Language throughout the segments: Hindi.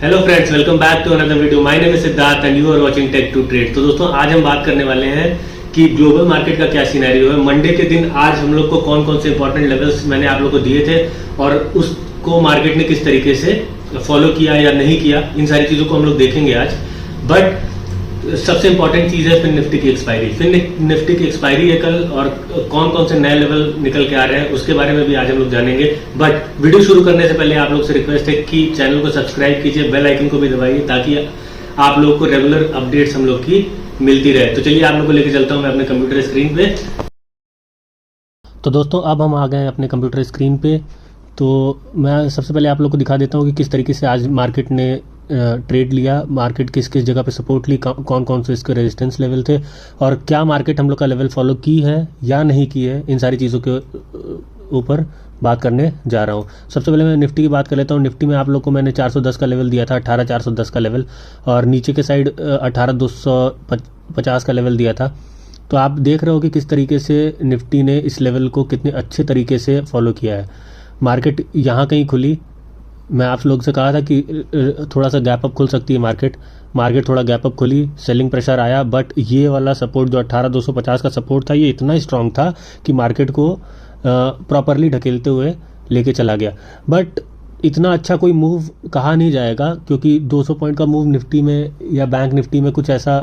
Hello friends, welcome back to another video. My name is Siddharth and you are watching tech to trade. तो दोस्तों, आज हम बात करने वाले हैं कि ग्लोबल मार्केट का क्या सिनेरियो है। मंडे के दिन आज हम लोग को कौन कौन से इंपॉर्टेंट लेवल्स मैंने आप लोग को दिए थे और उसको मार्केट ने किस तरीके से फॉलो किया या नहीं किया, इन सारी चीज़ों को हम लोग देखेंगे आज। बट सबसे इंपॉर्टेंट चीज़ है फिर निफ्टी की एक्सपायरी। फिर निफ्टी की एक्सपायरी है कल, और कौन कौन से नए लेवल निकल के आ रहे हैं उसके बारे में भी आज हम लोग जानेंगे। बट वीडियो शुरू करने से पहले आप लोग से रिक्वेस्ट है कि चैनल को सब्सक्राइब कीजिए, बेल आइकन को भी दबाइए ताकि आप लोग को रेगुलर अपडेट्स हम लोग की मिलती रहे। तो चलिए आप लोग को लेकर चलता हूँ मैं अपने कंप्यूटर स्क्रीन पे। तो दोस्तों, अब हम आ गए हैं अपने कंप्यूटर स्क्रीन पे। तो मैं सबसे पहले आप लोग को दिखा देता हूँ कि किस तरीके से आज मार्केट ने ट्रेड लिया, मार्केट किस किस जगह पे सपोर्ट ली, कौन कौन से इसके रेजिस्टेंस लेवल थे, और क्या मार्केट हम लोग का लेवल फॉलो की है या नहीं की है। इन सारी चीज़ों के ऊपर बात करने जा रहा हूँ। सबसे पहले मैं निफ्टी की बात कर लेता हूँ। निफ्टी में आप लोग को मैंने 410 का लेवल दिया था, 18,410 का लेवल, और नीचे के साइड 18,250 का लेवल दिया था। तो आप देख रहे हो कि किस तरीके से निफ्टी ने इस लेवल को कितने अच्छे तरीके से फॉलो किया है। मार्केट यहाँ कहीं खुली, मैं आप लोग से कहा था कि थोड़ा सा गैप अप खुल सकती है मार्केट थोड़ा गैप अप खुली, सेलिंग प्रेशर आया, बट ये वाला सपोर्ट जो 18,250 का सपोर्ट था ये इतना स्ट्रांग था कि मार्केट को प्रॉपरली ढकेलते हुए लेके चला गया। बट इतना अच्छा कोई मूव कहा नहीं जाएगा, क्योंकि 200 पॉइंट का मूव निफ्टी में या बैंक निफ्टी में कुछ ऐसा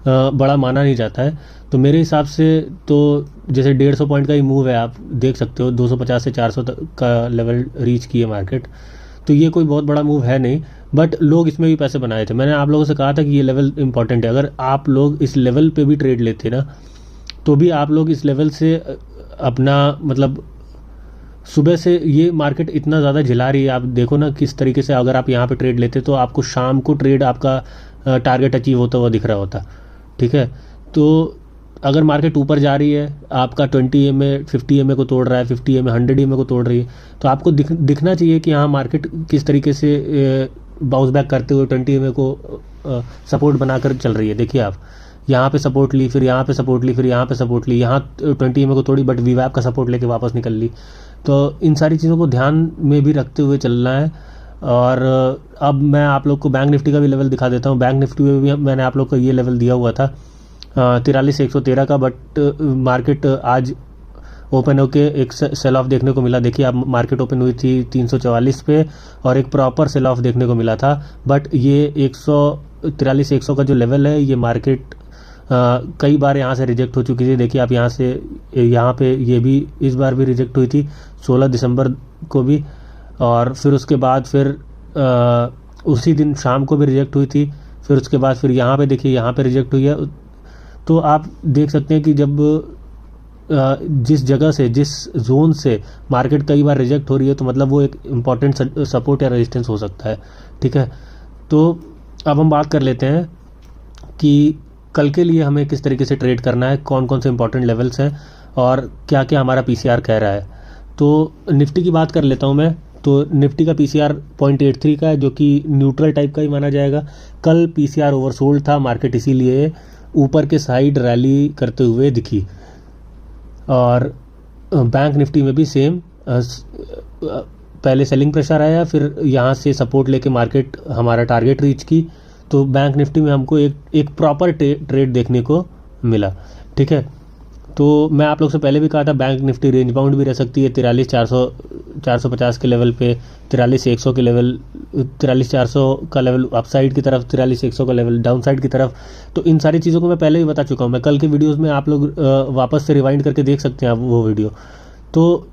बड़ा माना नहीं जाता है। तो मेरे हिसाब से तो जैसे 150 पॉइंट का ही मूव है, आप देख सकते हो 250 से 400 का लेवल रीच किए मार्केट, तो ये कोई बहुत बड़ा मूव है नहीं। बट लोग इसमें भी पैसे बनाए थे। मैंने आप लोगों से कहा था कि ये लेवल इंपॉर्टेंट है। अगर आप लोग इस लेवल पे भी ट्रेड लेते ना, तो भी आप लोग इस लेवल से अपना मतलब सुबह से ये मार्केट इतना ज़्यादा झिला रही है, आप देखो ना किस तरीके से। अगर आप यहाँ पे ट्रेड लेते तो आपको शाम को ट्रेड आपका टारगेट अचीव होता हुआ दिख रहा होता, ठीक है। तो अगर मार्केट ऊपर जा रही है, आपका 20 EMA 50 EMA को तोड़ रहा है, 50 EMA 100 EMA को तोड़ रही है, तो आपको दिखना चाहिए कि हाँ मार्केट किस तरीके से बाउंस बैक करते हुए 20 EMA को सपोर्ट बनाकर चल रही है। देखिए आप यहाँ पे सपोर्ट ली, फिर यहाँ पे सपोर्ट ली, फिर यहाँ पे सपोर्ट ली, यहाँ 20 EMA को तोड़ी, बट वीवैप का सपोर्ट लेके वापस निकल ली। तो इन सारी चीज़ों को ध्यान में भी रखते हुए चलना है। और अब मैं आप लोग को बैंक निफ्टी का भी लेवल दिखा देता हूँ। बैंक निफ्टी में भी मैंने आप लोग को ये लेवल दिया हुआ था 43,113 का, बट मार्केट आज ओपन होके एक सेल ऑफ देखने को मिला। देखिए आप, मार्केट ओपन हुई थी 344 पे और एक प्रॉपर सेल ऑफ देखने को मिला था। बट ये 143,100 का जो लेवल है, ये मार्केट कई बार यहाँ से रिजेक्ट हो चुकी थी। देखिए आप यहाँ पे ये भी इस बार भी रिजेक्ट हुई थी 16 दिसंबर को भी, और फिर उसके बाद फिर उसी दिन शाम को भी रिजेक्ट हुई थी। फिर उसके बाद फिर यहाँ पे देखिए, यहाँ पे रिजेक्ट हुई है। तो आप देख सकते हैं कि जब जिस जगह से, जिस जोन से मार्केट कई बार रिजेक्ट हो रही है, तो मतलब वो एक इम्पॉर्टेंट सपोर्ट या रेजिस्टेंस हो सकता है, ठीक है। तो अब हम बात कर लेते हैं कि कल के लिए हमें किस तरीके से ट्रेड करना है, कौन कौन से इंपॉर्टेंट लेवल्स हैं और क्या क्या हमारा PCR कह रहा है। तो निफ्टी की बात कर लेता हूँ मैं। तो निफ्टी का PCR 0.83 का है, जो कि न्यूट्रल टाइप का ही माना जाएगा। कल PCR ओवरसोल्ड था, मार्केट इसीलिए ऊपर के साइड रैली करते हुए दिखी। और बैंक निफ्टी में भी सेम, पहले सेलिंग प्रेशर आया, फिर यहाँ से सपोर्ट लेके मार्केट हमारा टारगेट रीच की। तो बैंक निफ्टी में हमको एक प्रॉपर ट्रेड देखने को मिला, ठीक है। तो मैं आप लोग से पहले भी कहा था बैंक निफ्टी रेंज बाउंड भी रह सकती है 43,450 के लेवल पे, 43,100 के लेवल, 43,400 का लेवल अपसाइड की तरफ, 43,100 का लेवल डाउन साइड की तरफ। तो इन सारी चीज़ों को मैं पहले भी बता चुका हूँ। मैं कल के वीडियोज़ में आप लोग वापस से रिवाइंड करके देख सकते हैं आप वो वीडियो। तो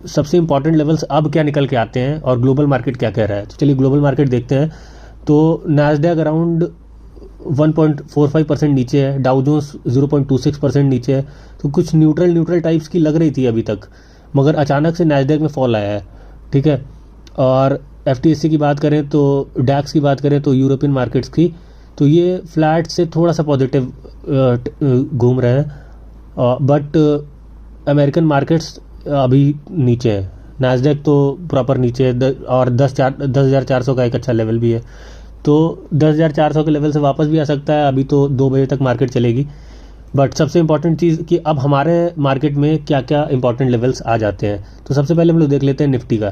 सबसे इंपॉर्टेंट लेवल्स अब क्या निकल के आते हैं और ग्लोबल मार्केट क्या कह रहा है। तो चलिए ग्लोबल मार्केट देखते हैं। तो नैस्डैक अराउंड 1.45% नीचे है, डाउ जोन्स 0.26% नीचे है। तो कुछ न्यूट्रल टाइप्स की लग रही थी अभी तक, मगर अचानक से नैस्डैक में फॉल आया है, ठीक है। और FTSE की बात करें, तो डैक्स की बात करें, तो यूरोपियन मार्केट्स की, तो ये फ्लैट से थोड़ा सा पॉजिटिव घूम रहे हैं। बट अमेरिकन मार्केट्स अभी नीचे है। नैस्डैक तो प्रॉपर नीचे है, और 10,400 का एक अच्छा लेवल भी है। तो 10,400 के लेवल से वापस भी आ सकता है। अभी तो 2 बजे तक मार्केट चलेगी। बट सबसे इंपॉर्टेंट चीज़ कि अब हमारे मार्केट में क्या क्या इंपॉर्टेंट लेवल्स आ जाते हैं। तो सबसे पहले हम लोग देख लेते हैं निफ्टी का।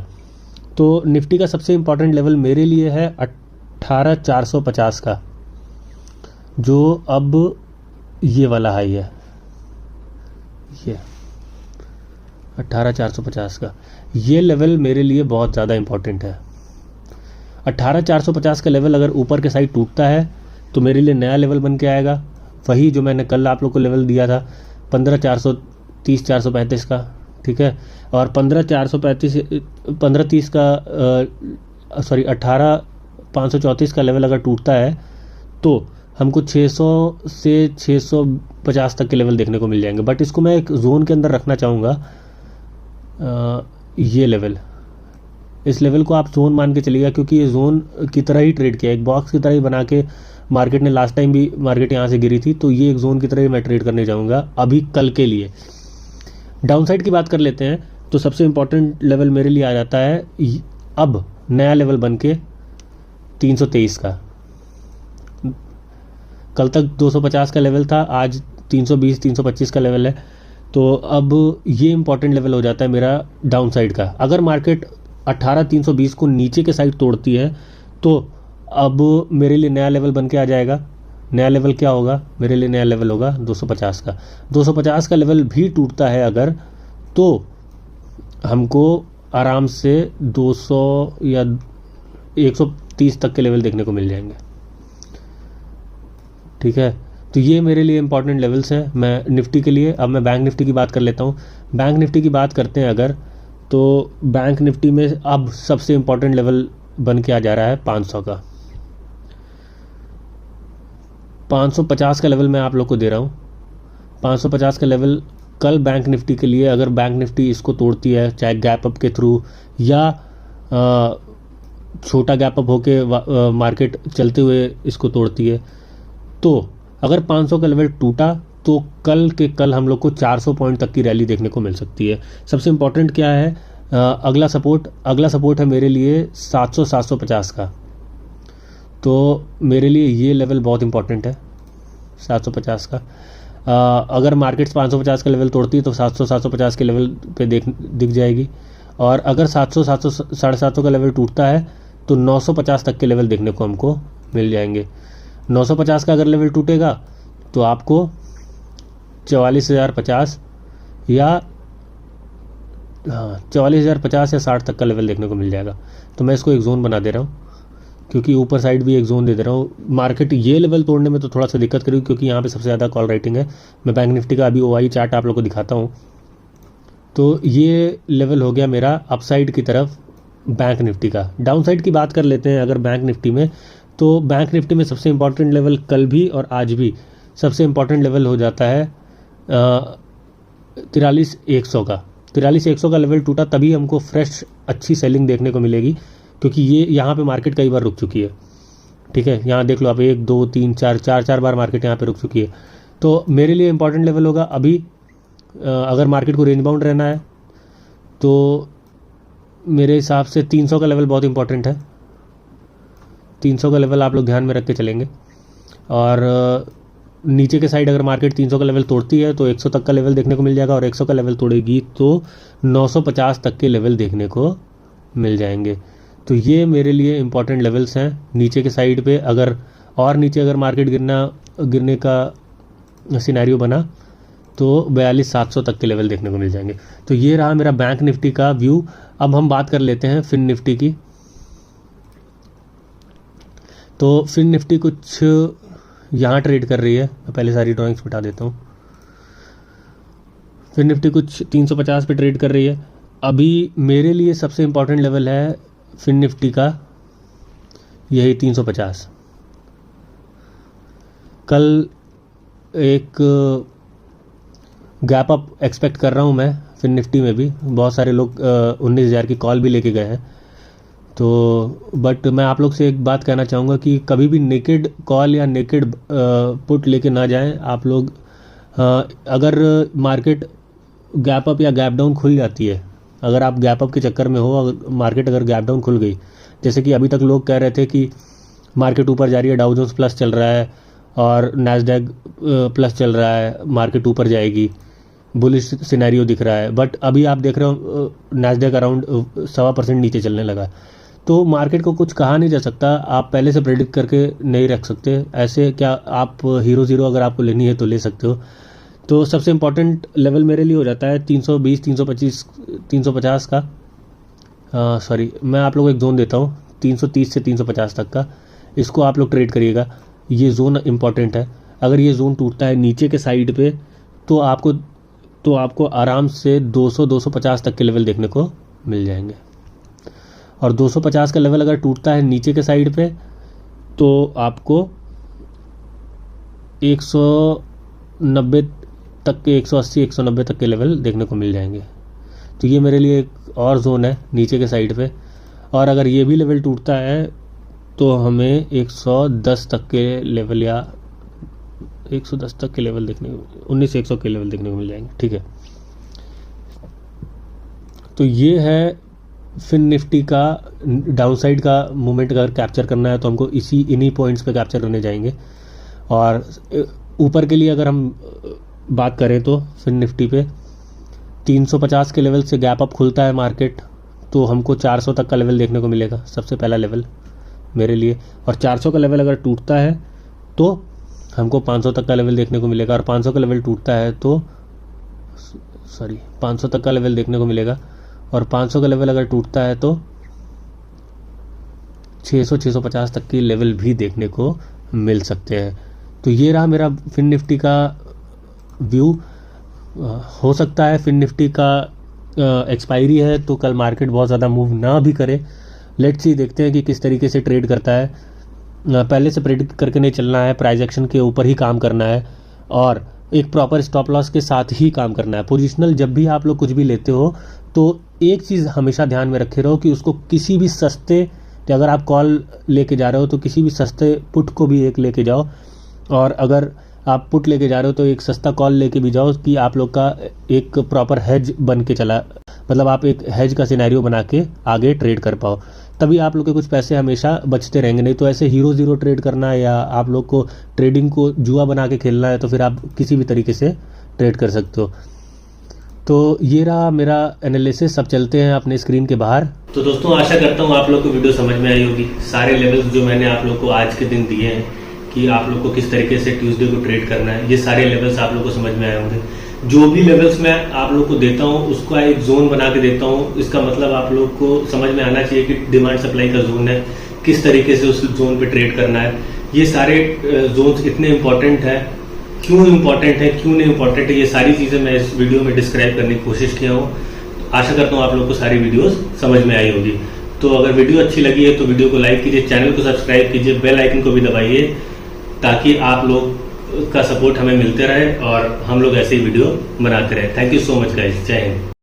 तो निफ्टी का सबसे इम्पॉर्टेंट लेवल मेरे लिए है 18,450 का, जो अब ये वाला हाई है, ये 18,450 का ये लेवल मेरे लिए बहुत ज़्यादा इम्पॉर्टेंट है। 18,450 का लेवल अगर ऊपर के साइड टूटता है तो मेरे लिए नया लेवल बन के आएगा, वही जो मैंने कल आप लोग को लेवल दिया था 15,430 435 का, ठीक है। और 15,30 का 18,534 का लेवल अगर टूटता है तो हमको 600 से 650 तक के लेवल देखने को मिल जाएंगे। बट इसको मैं एक जोन के अंदर रखना चाहूँगा, ये लेवल, इस लेवल को आप जोन मान के चलिएगा, क्योंकि ये जोन की तरह ही ट्रेड किया, एक बॉक्स की तरह ही बना के मार्केट ने, लास्ट टाइम भी मार्केट यहाँ से गिरी थी, तो ये एक जोन की तरह ही मैं ट्रेड करने जाऊँगा अभी कल के लिए। डाउनसाइड की बात कर लेते हैं तो सबसे इम्पॉर्टेंट लेवल मेरे लिए आ जाता है अब नया लेवल बन के 323 का। कल तक 250 का लेवल था, आज 320 325 का लेवल है, तो अब ये इम्पॉर्टेंट लेवल हो जाता है मेरा डाउनसाइड का। अगर मार्केट 18,320 को नीचे के साइड तोड़ती है तो अब मेरे लिए नया लेवल बन के आ जाएगा। नया लेवल क्या होगा? मेरे लिए नया लेवल होगा 250 का। 250 का लेवल भी टूटता है अगर, तो हमको आराम से 200 या 130 तक के लेवल देखने को मिल जाएंगे, ठीक है। तो ये मेरे लिए इंपॉर्टेंट लेवल्स हैं मैं निफ्टी के लिए। अब मैं बैंक निफ्टी की बात कर लेता हूँ। बैंक निफ्टी की बात करते हैं अगर, तो बैंक निफ्टी में अब सबसे इम्पॉर्टेंट लेवल बन के आ जा रहा है 500 का। 550 का लेवल मैं आप लोग को दे रहा हूँ। 550 का लेवल कल बैंक निफ्टी के लिए, अगर बैंक निफ्टी इसको तोड़ती है, चाहे गैप अप के थ्रू या छोटा गैप अप होके मार्केट चलते हुए इसको तोड़ती है, तो अगर 500 का लेवल टूटा तो कल के कल हम लोग को 400 पॉइंट तक की रैली देखने को मिल सकती है। सबसे इम्पॉर्टेंट क्या है? अगला सपोर्ट है मेरे लिए 700 750 का। तो मेरे लिए ये लेवल बहुत इंपॉर्टेंट है 750 का। अगर मार्केट्स 550 का लेवल तोड़ती है तो 700 750 के लेवल पे दिख जाएगी। और अगर 700 750 का लेवल टूटता है तो 950 तक के लेवल देखने को हमको मिल जाएंगे। 950 का अगर लेवल टूटेगा तो आपको 44,050 या 44,050 या 60 तक का लेवल देखने को मिल जाएगा। तो मैं इसको एक जोन बना दे रहा हूँ, क्योंकि ऊपर साइड भी एक जोन दे रहा हूँ। मार्केट ये लेवल तोड़ने में तो थोड़ा सा दिक्कत करेगी, क्योंकि यहाँ पे सबसे ज़्यादा कॉल राइटिंग है। मैं बैंक निफ्टी का अभी OI चार्ट आप लोग को दिखाता हूँ। तो ये लेवल हो गया मेरा अपसाइड की तरफ बैंक निफ्टी का। डाउन साइड की बात कर लेते हैं अगर बैंक निफ्टी में, तो बैंक निफ्टी में सबसे इम्पॉर्टेंट लेवल कल भी और आज भी सबसे इम्पॉर्टेंट लेवल हो जाता है 43,100 का। 43,100 का लेवल टूटा तभी हमको फ्रेश अच्छी सेलिंग देखने को मिलेगी, क्योंकि ये यहाँ पे मार्केट कई बार रुक चुकी है, ठीक है। यहाँ देख लो आप, 1 2 3 4 बार मार्केट यहाँ पे रुक चुकी है। तो मेरे लिए इंपॉर्टेंट लेवल होगा अभी, अगर मार्केट को रेंज बाउंड रहना है तो मेरे हिसाब से 300 का लेवल बहुत इंपॉर्टेंट है। 300 का लेवल आप लोग ध्यान में रख के चलेंगे। और नीचे के साइड अगर मार्केट 300 का लेवल तोड़ती है तो 100 तक का लेवल देखने को मिल जाएगा, और 100 का लेवल तोड़ेगी तो 950 तक के लेवल देखने को मिल जाएंगे। तो ये मेरे लिए इंपॉर्टेंट लेवल्स हैं नीचे के साइड पे। अगर और नीचे अगर मार्केट गिरने का सिनेरियो बना तो 42,700 तक के लेवल देखने को मिल जाएंगे। तो ये रहा मेरा बैंक निफ्टी का व्यू। अब हम बात कर लेते हैं फिन निफ्टी की। तो फिन निफ्टी कुछ यहाँ ट्रेड कर रही है। मैं पहले सारी ड्राइंग्स मिटा देता हूँ। फिन निफ्टी कुछ 350 पे ट्रेड कर रही है। अभी मेरे लिए सबसे इम्पॉर्टेंट लेवल है फिन निफ्टी का यही 350। कल एक गैप अप एक्सपेक्ट कर रहा हूँ मैं फिन निफ्टी में भी। बहुत सारे लोग 19,000 की कॉल भी लेके गए हैं। तो बट मैं आप लोग से एक बात कहना चाहूँगा कि कभी भी नेकेड कॉल या नेकेड पुट लेके ना जाएं आप लोग। अगर मार्केट गैप अप या गैप डाउन खुल जाती है, अगर आप गैप अप के चक्कर में हो, मार्केट अगर गैप डाउन खुल गई, जैसे कि अभी तक लोग कह रहे थे कि मार्केट ऊपर जा रही है, डाउ जोन्स प्लस चल रहा है और नैस्डैक प्लस चल रहा है, मार्केट ऊपर जाएगी, बुलिश सिनेरियो दिख रहा है, बट अभी आप देख रहे हो नैस्डैक अराउंड 1.25% नीचे चलने लगा। तो मार्केट को कुछ कहा नहीं जा सकता, आप पहले से प्रेडिक्ट करके नहीं रख सकते। ऐसे क्या आप हीरो ज़ीरो अगर आपको लेनी है तो ले सकते हो। तो सबसे इम्पोर्टेंट लेवल मेरे लिए हो जाता है 320, 325, 350 का। सॉरी, मैं आप लोगों को एक जोन देता हूँ 330 से 350 तक का। इसको आप लोग ट्रेड करिएगा, ये जोन इम्पॉर्टेंट है। अगर ये जोन टूटता है नीचे के साइड पे तो आपको आराम से 200-250 तक के लेवल देखने को मिल जाएंगे। और 250 का लेवल अगर टूटता है नीचे के साइड पे तो आपको 190 तक के, 180, 190 तक के लेवल देखने को मिल जाएंगे। तो ये मेरे लिए एक और जोन है नीचे के साइड पे। और अगर ये भी लेवल टूटता है तो हमें 110 तक के लेवल या 110 तक के लेवल देखने को, 1900 के लेवल देखने को मिल जाएंगे। ठीक है, तो ये है फिन निफ्टी का डाउनसाइड का मूवमेंट। अगर कैप्चर करना है तो हमको इन्हीं पॉइंट्स पे कैप्चर करने जाएंगे। और ऊपर के लिए अगर हम बात करें तो फिन निफ्टी पे 350 के लेवल से गैप अप खुलता है मार्केट तो हमको 400 तक का लेवल देखने को मिलेगा, सबसे पहला लेवल मेरे लिए। और 400 का लेवल अगर टूटता है तो हमको 500 तक का लेवल देखने को मिलेगा। और 500 का लेवल टूटता है तो 500 तक का लेवल देखने को मिलेगा। और 500 का लेवल अगर टूटता है तो 600-650 तक की लेवल भी देखने को मिल सकते हैं। तो ये रहा मेरा फिन निफ्टी का व्यू। हो सकता है फिन निफ्टी का एक्सपायरी है तो कल मार्केट बहुत ज़्यादा मूव ना भी करे। लेट्स सी, देखते हैं कि किस तरीके से ट्रेड करता है। पहले से प्रेडिक्ट करके नहीं चलना है, प्राइस एक्शन के ऊपर ही काम करना है और एक प्रॉपर स्टॉप लॉस के साथ ही काम करना है। पोजिशनल जब भी आप लोग कुछ भी लेते हो तो एक चीज़ हमेशा ध्यान में रखे रहो कि उसको किसी भी सस्ते, अगर आप कॉल लेके जा रहे हो तो किसी भी सस्ते पुट को भी एक लेके जाओ। और अगर आप पुट लेके जा रहे हो तो एक सस्ता कॉल लेके भी जाओ कि आप लोग का एक प्रॉपर हेज बन के चला, मतलब आप एक हेज का सिनेरियो बना के आगे ट्रेड कर पाओ। तभी आप लोग के कुछ पैसे हमेशा बचते रहेंगे। नहीं तो ऐसे हीरो ज़ीरो ट्रेड करना है या आप लोग को ट्रेडिंग को जुआ बना के खेलना है तो फिर आप किसी भी तरीके से ट्रेड कर सकते हो। तो ये रहा मेरा एनालिसिस। अब चलते हैं अपने स्क्रीन के बाहर। तो दोस्तों, आशा करता हूँ आप लोग को वीडियो समझ में आई होगी। सारे लेवल्स जो मैंने आप लोग को आज के दिन दिए हैं कि आप लोग को किस तरीके से ट्यूसडे को ट्रेड करना है, ये सारे लेवल्स आप लोग को समझ में आए होंगे। जो भी लेवल्स मैं आप लोग को देता हूँ उसका एक जोन बना के देता हूँ। इसका मतलब आप लोग को समझ में आना चाहिए कि डिमांड सप्लाई का जोन है, किस तरीके से उस जोन पे ट्रेड करना है। ये सारे जोन्स इतने इंपॉर्टेंट है, क्यों इंपॉर्टेंट है, क्यों नहीं इंपॉर्टेंट है, ये सारी चीज़ें मैं इस वीडियो में डिस्क्राइब करने की कोशिश किया हूँ। आशा करता हूँ आप लोग को सारी वीडियोस समझ में आई होगी। तो अगर वीडियो अच्छी लगी है तो वीडियो को लाइक कीजिए, चैनल को सब्सक्राइब कीजिए, बेल आइकन को भी दबाइए ताकि आप लोग का सपोर्ट हमें मिलते रहे और हम लोग ऐसे ही वीडियो बनाते रहे। Thank you so much guys, जय हिंद।